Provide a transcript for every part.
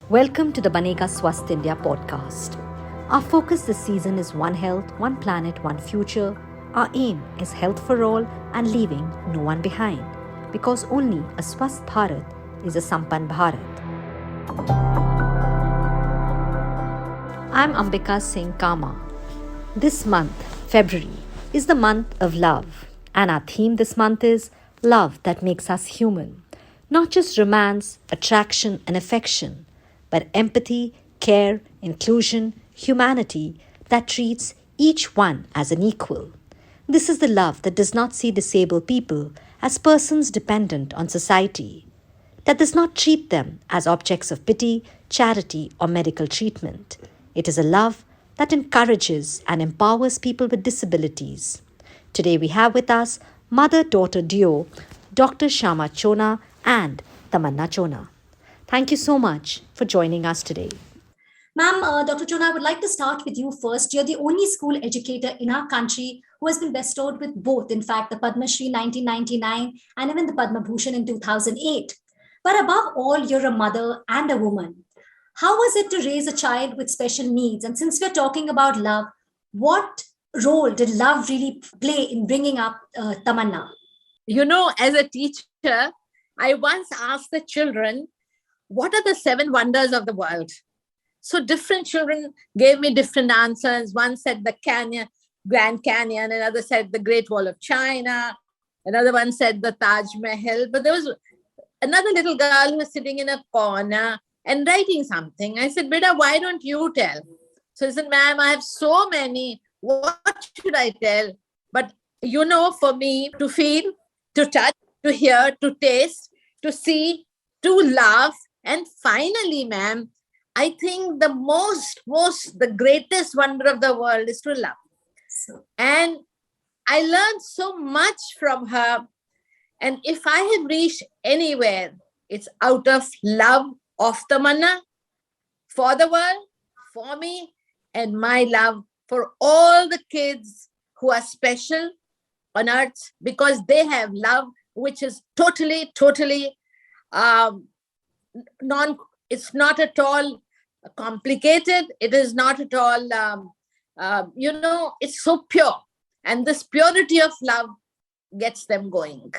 Welcome to the Banega Swasth India podcast. Our focus this season is One Health, One Planet, One Future. Our aim is health for all and leaving no one behind, because only a Swasth Bharat is a Sampann Bharat. I'm Ambika Singh Kama. This month, February, is the month of love, and our theme this month is love that makes us human. Not just romance, attraction, and affection, but empathy, care, inclusion, humanity that treats each one as an equal. This is the love that does not see disabled people as persons dependent on society, that does not treat them as objects of pity, charity, or medical treatment. It is a love that encourages and empowers people with disabilities. Today we have with us mother-daughter duo, Dr Shayama Chona and Tamana Chona. Thank you so much for joining us today. Ma'am, Dr. Chona, I would like to start with you first. You're the only school educator in our country who has been bestowed with both, in fact, the Padma Shri 1999 and even the Padma Bhushan in 2008. But above all, you're a mother and a woman. How was it to raise a child with special needs? And since we're talking about love, what role did love really play in bringing up Tamanna? You know, as a teacher, I once asked the children, what are the 7 wonders of the world? So different children gave me different answers. One said the canyon, Grand Canyon, another said the Great Wall of China, another one said the Taj Mahal. But there was another little girl who was sitting in a corner and writing something. I said, Beta, why don't you tell? So he said, ma'am, I have so many. What should I tell? But you know, for me to feel, to touch, to hear, to taste, to see, to laugh, and finally, ma'am, I think the greatest wonder of the world is to love. And I learned so much from her. And if I have reached anywhere, it's out of love of Tamanna for the world, for me, and my love for all the kids who are special on earth, because they have love, which is totally, it's not at all complicated. It is not at all, it's so pure. And this purity of love gets them going.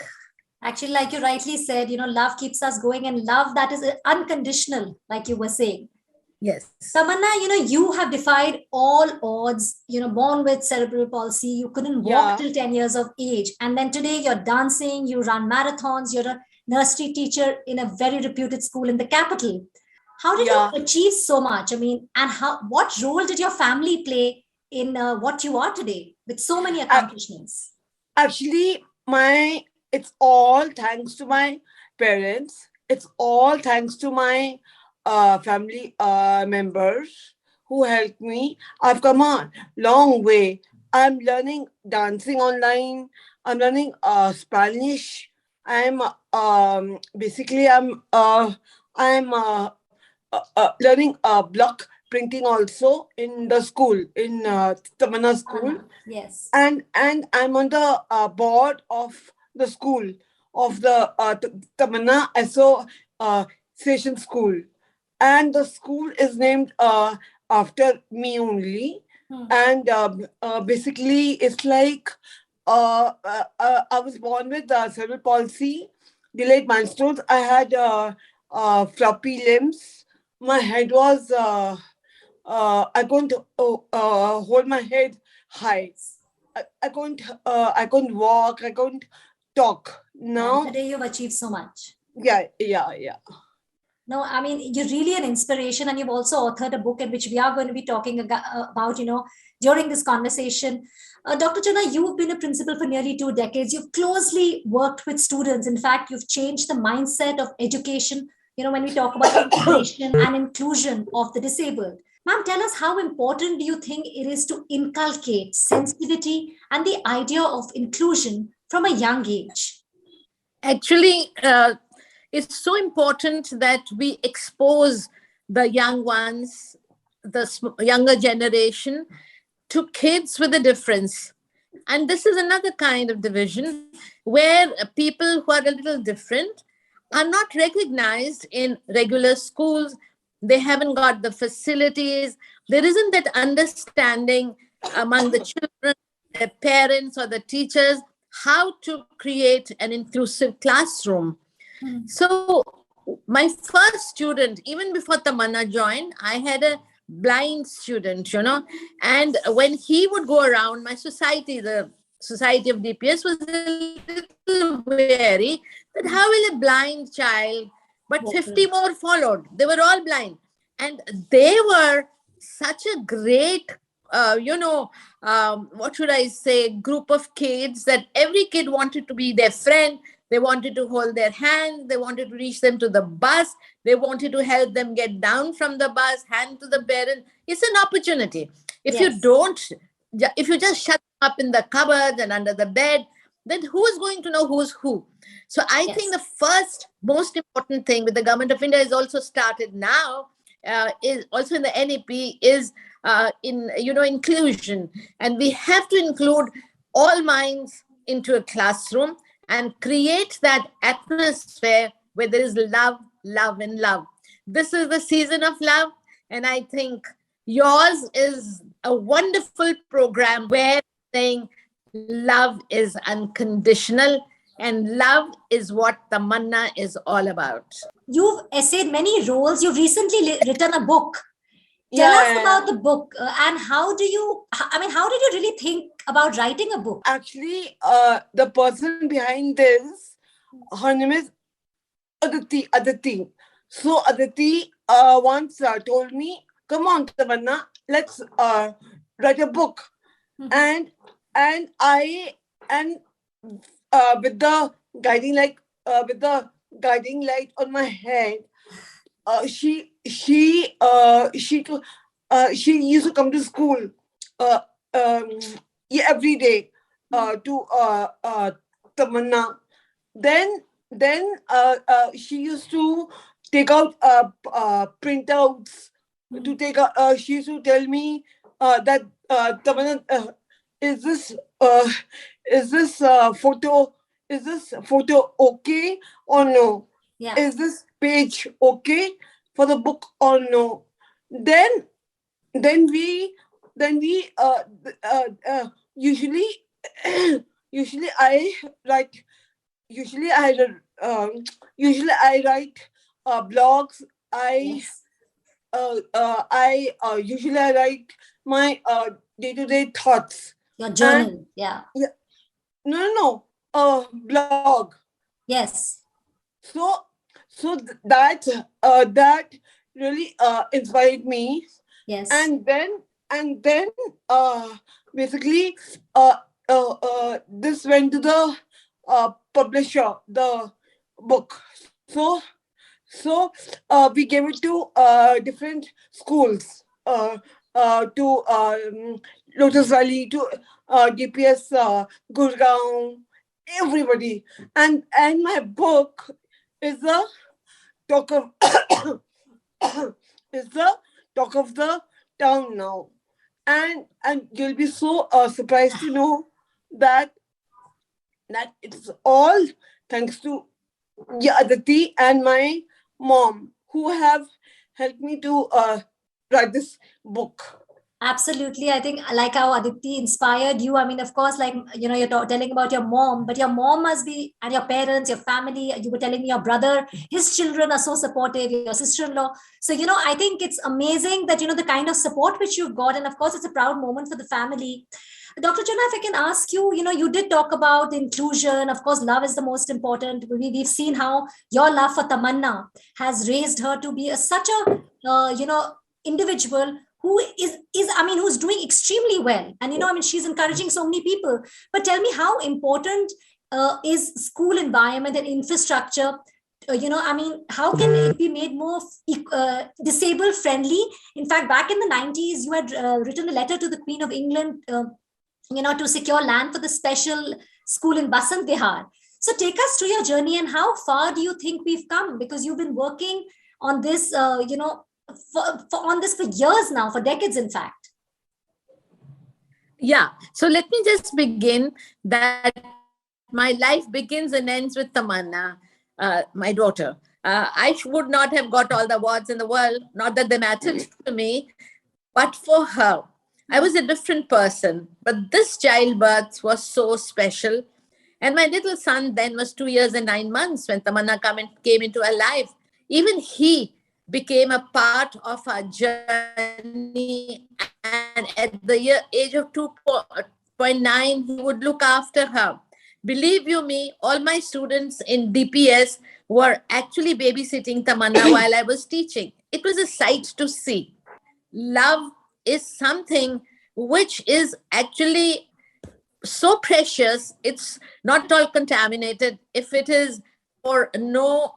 Actually, like you rightly said, love keeps us going, and love that is unconditional, like you were saying. Yes. Tamanna, you have defied all odds, born with cerebral palsy. You couldn't walk till 10 years of age. And then today you're dancing, you run marathons, you're a nursery teacher in a very reputed school in the capital. How did you achieve so much? I mean, and what role did your family play in what you are today with so many accomplishments? Actually, it's all thanks to my parents. It's all thanks to my family members who helped me. I've come a long way. I'm learning dancing online. I'm learning Spanish. I'm learning block printing also in the school, in Tamana school. Yes. And I'm on the board of the school, of the Tamana Association School. And the school is named after me only. And basically, it's like I was born with cerebral palsy, delayed milestones. I had floppy limbs. My head was, I couldn't hold my head high. I couldn't walk. I couldn't talk. Now, today you've achieved so much. Yeah. No, I mean, you're really an inspiration, and you've also authored a book in which we are going to be talking about, during this conversation. Dr. Chona, you've been a principal for nearly 2 decades. You've closely worked with students. In fact, you've changed the mindset of education, when we talk about integration and inclusion of the disabled. Ma'am, tell us, how important do you think it is to inculcate sensitivity and the idea of inclusion from a young age? Actually, it's so important that we expose the young ones, the younger generation, to kids with a difference. And this is another kind of division where people who are a little different are not recognized in regular schools They haven't got the facilities. There isn't that understanding among the children, their parents, or the teachers how to create an inclusive classroom. So my first student, even before Tamana joined, I had a blind student, and when he would go around, my society, the Society of DPS, was a little wary that how will a blind child, but 50 more followed. They were all blind. And they were such a great, what should I say, group of kids that every kid wanted to be their friend. They wanted to hold their hand. They wanted to reach them to the bus. They wanted to help them get down from the bus, hand to the parent. It's an opportunity. If you don't, if you just shut them up in the cupboard and under the bed, then who is going to know who's who? So I think the first most important thing with the government of India is also started now, is also in the NEP, is in inclusion, and we have to include all minds into a classroom and create that atmosphere where there is love, love, and love. This is the season of love, and I think yours is a wonderful program where saying love is unconditional, and love is what Tamanna is all about. You've essayed many roles. You've recently written a book. Tell us about the book, and how did you really think about writing a book? Actually, the person behind this, her name is Aditi. So Aditi once told me, "Come on, Tamanna, let's write a book." And I with the guiding light on my head, she used to come to school every day to Tamanna. Then she used to take out printouts to take out. She used to tell me that Tamanna, is this photo okay or no? Yeah. Is this page okay for the book or no? Then we usually I write blogs. Usually I write my day-to-day thoughts. Your journal. No, blog. Yes. So that really inspired me. Yes. And then basically this went to the publisher, the book. So we gave it to different schools, to Lotus Valley, to DPS Gurgaon, everybody. And my book is the talk of is the talk of the town now. And you'll be so surprised to know that it's all thanks to Aditi and my mom, who have helped me to write this book. Absolutely. I think like how Aditi inspired you. I mean, of course, like, you're telling about your mom, but your mom must be, and your parents, your family, you were telling me your brother, his children are so supportive, your sister-in-law. So, I think it's amazing that, the kind of support which you've got. And of course, it's a proud moment for the family. Dr. Chona, if I can ask you, you did talk about inclusion. Of course, love is the most important. We've seen how your love for Tamanna has raised her to be such a, individual who who's doing extremely well. And, she's encouraging so many people. But tell me, how important is school environment and infrastructure? How can it be made more disabled friendly? In fact, back in the 90s, you had written a letter to the Queen of England, to secure land for the special school in Basant Vihar. So take us through your journey, and how far do you think we've come? Because you've been working on this, on this for years now, for decades, in fact. Yeah. So let me just begin that my life begins and ends with Tamanna, my daughter. would not have got all the awards in the world, not that they mattered to me, but for her. I was a different person. But this childbirth was so special. And my little son then was 2 years and 9 months when Tamana came into our life. Even he became a part of our journey. And at the age of 2.9, he would look after her. Believe you me, all my students in DPS were actually babysitting Tamana while I was teaching. It was a sight to see. Love is something which is actually so precious. It's not all contaminated. If it is for no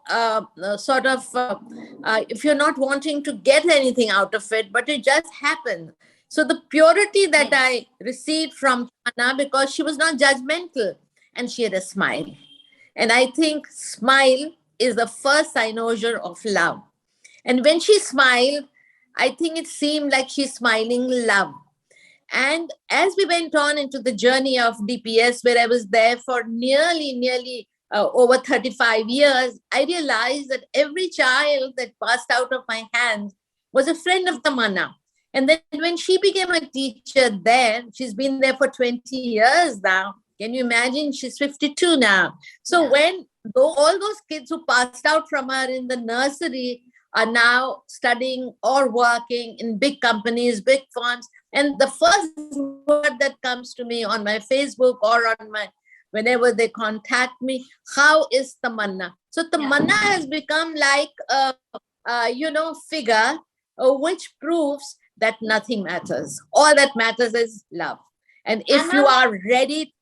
if you're not wanting to get anything out of it, but it just happens. So the purity that I received from Anna, because she was not judgmental and she had a smile. And I think smile is the first cynosure of love. And when she smiled, I think it seemed like she's smiling love. And as we went on into the journey of DPS, where I was there for nearly over 35 years, I realized that every child that passed out of my hands was a friend of Tamana. And then when she became a teacher there, she's been there for 20 years now. Can you imagine? She's 52 now. So when all those kids who passed out from her in the nursery are now studying or working in big companies, big firms, and the first word that comes to me on my Facebook or on my, whenever they contact me, how is Tamanna? So Tamanna has become like a figure which proves that nothing matters. All that matters is love. And if you are ready,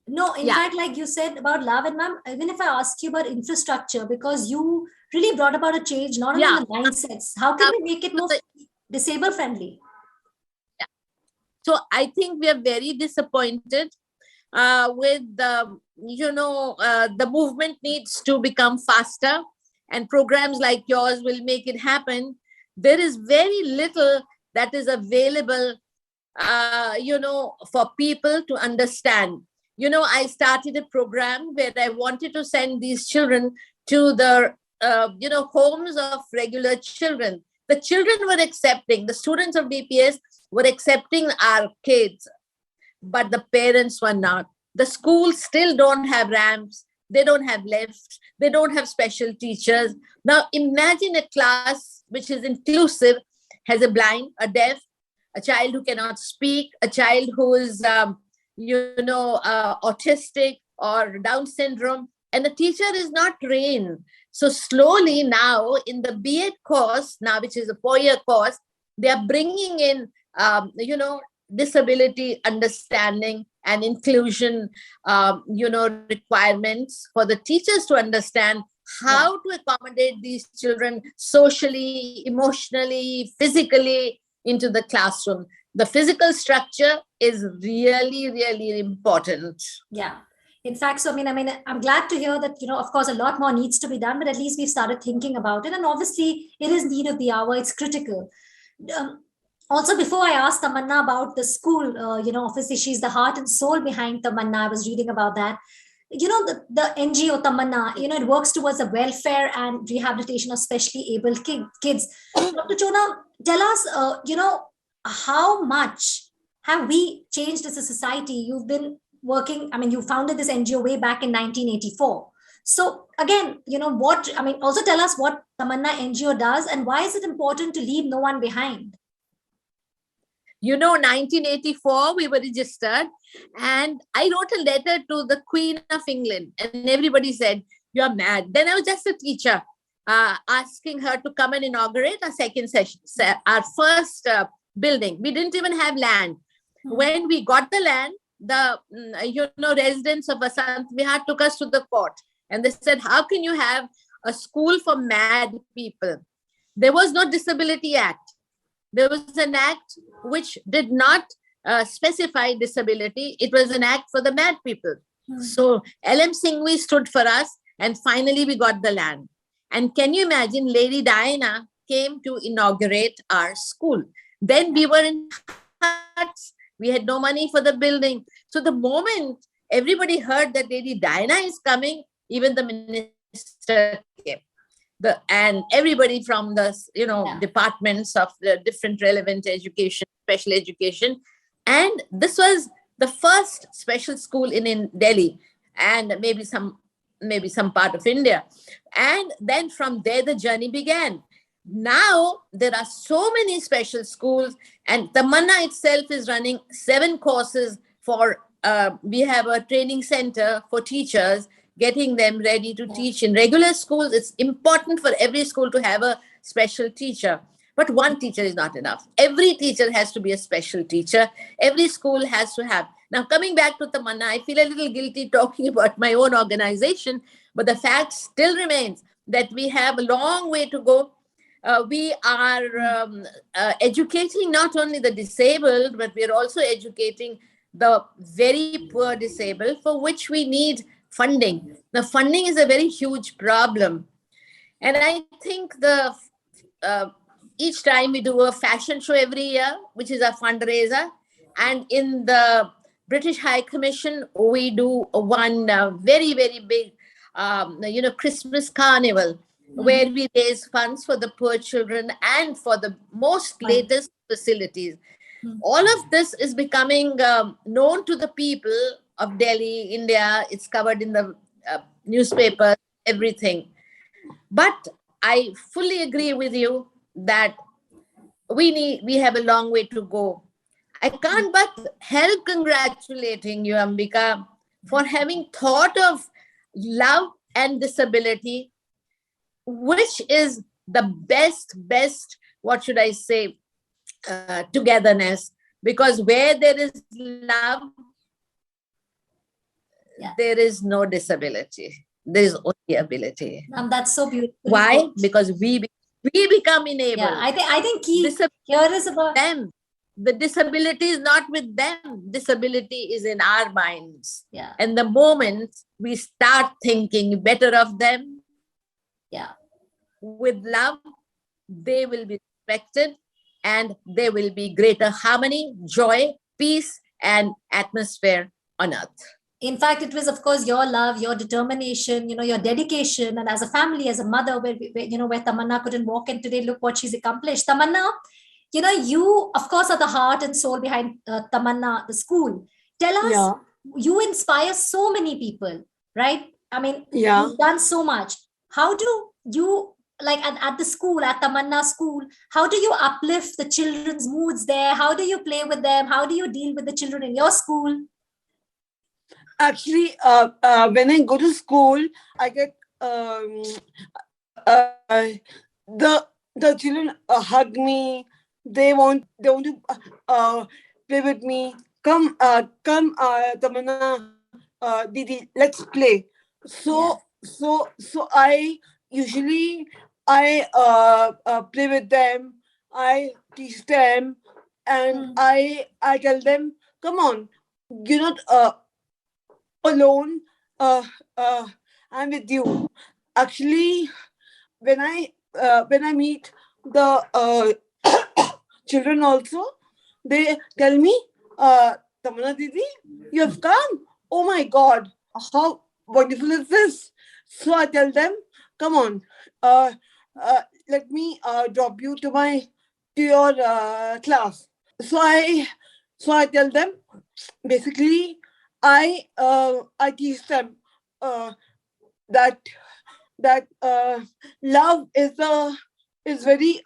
No, in fact, like you said about love, and ma'am, even if I ask you about infrastructure, because you really brought about a change, not only in the mindsets, how can we make it more disabled friendly? Yeah. So I think we are very disappointed with the movement needs to become faster, and programs like yours will make it happen. There is very little that is available, for people to understand. I started a program where I wanted to send these children to the, homes of regular children. The children were accepting, the students of DPS were accepting our kids, but the parents were not. The schools still don't have ramps. They don't have lifts. They don't have special teachers. Now imagine a class which is inclusive, has a blind, a deaf, a child who cannot speak, a child who is, autistic or Down syndrome, and the teacher is not trained. So slowly now in the B.Ed course, now which is a 4-year course, they are bringing in, disability understanding and inclusion, requirements for the teachers to understand how to accommodate these children socially, emotionally, physically into the classroom. The physical structure is really, really important. Yeah. In fact, so I'm glad to hear that, of course, a lot more needs to be done, but at least we've started thinking about it. And obviously, it is need of the hour. It's critical. Also, before I asked Tamanna about the school, obviously she's the heart and soul behind Tamanna. I was reading about that. The NGO Tamanna, it works towards the welfare and rehabilitation of specially abled kids. Dr. Chona, tell us, how much have we changed as a society? You've been working, you founded this NGO way back in 1984. So again, also tell us what Tamanna NGO does and why is it important to leave no one behind? 1984, we were registered, and I wrote a letter to the Queen of England, and everybody said, "You're mad." Then I was just a teacher, asking her to come and inaugurate our second session, our first building. We didn't even have land. When we got the land, the residents of Vasant Vihar took us to the court, and they said, "How can you have a school for mad people?" There was no Disability Act. There was an act which did not specify disability. It was an act for the mad people. So LM Singhvi stood for us, and finally we got the land. And can you imagine, Lady Diana came to inaugurate our school. Then we were in huts. We had no money for the building. So the moment everybody heard that Lady Diana is coming, even the Minister minister came. And everybody from the departments of the different relevant education, special education. And this was the first special school in Delhi, and maybe some part of India. And then from there, the journey began. Now there are so many special schools, and Tamana itself is running 7 courses for, we have a training center for teachers, getting them ready to teach in regular schools. It's important for every school to have a special teacher. But one teacher is not enough. Every teacher has to be a special teacher. Every school has to have. Now, coming back to Tamana, I feel a little guilty talking about my own organization, but the fact still remains that we have a long way to go. We are educating not only the disabled, but we are also educating the very poor disabled, for which we need funding. The funding is a very huge problem. And I think each time we do a fashion show every year, which is a fundraiser, and in the British High Commission, we do one very, very big, Christmas carnival, where we raise funds for the poor children and for the most latest facilities. All of this is becoming known to the people of Delhi, India. It's covered in the newspaper, everything. But I fully agree with you that we have a long way to go. I can't but help congratulating you, Ambika, for having thought of love and disability, which is the best, what should I say, togetherness. Because where there is love, there is no disability. There is only ability. And that's so beautiful. Why? Because we become enabled. Yeah, I think key here is about them. The disability is not with them. Disability is in our minds. Yeah. And the moment we start thinking better of them, with love, they will be respected, and there will be greater harmony, joy, peace, and atmosphere on earth. In fact, it was, of course, your love, your determination, your dedication, and as a family, as a mother, where Tamanna couldn't walk, and today look what she's accomplished. Tamanna, you, of course, are the heart and soul behind Tamanna, the school. Tell us, you inspire so many people, right? I mean, you've done so much. How do you, like at the school, at Tamanna school, how do you uplift the children's moods there? How do you play with them? How do you deal with the children in your school? Actually, when I go to school, I get the children hug me. They want to play with me. Come, Tamana, Didi, let's play. So I usually play with them. I teach them, and I tell them, come on, you're not alone. I'm with you. Actually, when I meet the children also, they tell me, Tamana Didi, you have come. Oh my God, how wonderful is this? So I tell them, come on, let me drop you to your class. So I tell them, basically, I teach them that love is very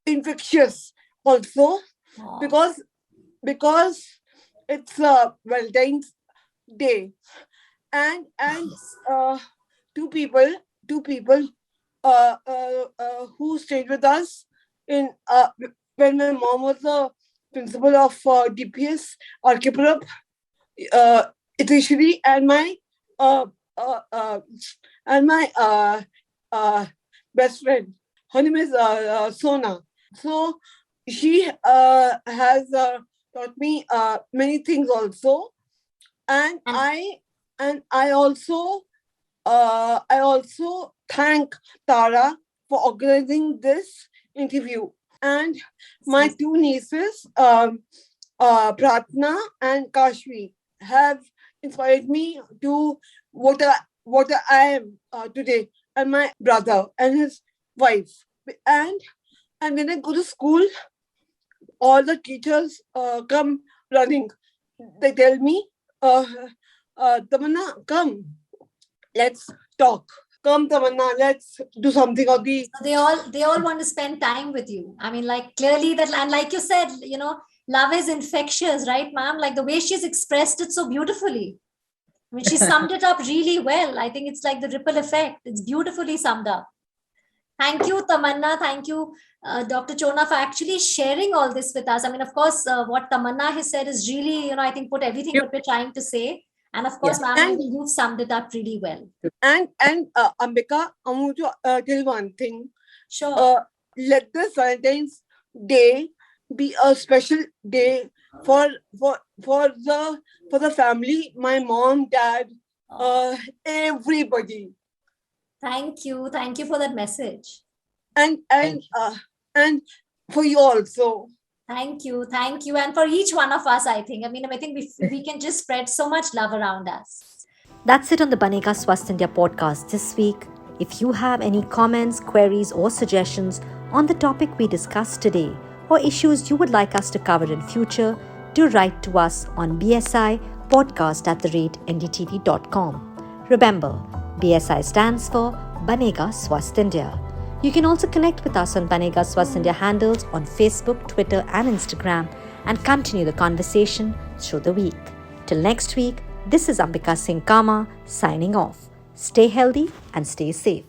infectious also, because it's Valentine's Day, and two people who stayed with us in when my mom was the principal of DPS Arkipuram, Itishri, and my best friend. Her name is Sona. So she has taught me many things also, and I also thank Tara for organizing this interview, and my 2 nieces, Pratna and Kashvi, have inspired me to what what I am today, and my brother and his wife. And when I go to school, all the teachers come running. They tell me, Tamana, come, let's talk. Come, Tamanna, let's do something. Or the So they all want to spend time with you. I mean, like clearly that, and like you said, love is infectious, right, ma'am? Like the way she's expressed it so beautifully. I mean, she summed it up really well. I think it's like the ripple effect. It's beautifully summed up. Thank you, Tamanna. Thank you, Dr. Chona, for actually sharing all this with us. I mean, of course, what Tamanna has said is really, I think put everything what we're trying to say. And of course, ma'am, I think you've summed it up really well. And Ambika, I want to tell one thing. Sure. Let the Valentine's Day be a special day for the family, my mom, dad, everybody. Thank you for that message. And for you also. Thank you, and for each one of us. I think we can just spread so much love around us. That's it on the Banega Swasth India podcast this week. If you have any comments, queries, or suggestions on the topic we discussed today, or issues you would like us to cover in future, do write to us on bsipodcast@ndtv.com. Remember, BSI stands for Banega Swasth India. You can also connect with us on Banega Swasth India handles on Facebook, Twitter, and Instagram, and continue the conversation through the week. Till next week, this is Ambika Singh Kama signing off. Stay healthy and stay safe.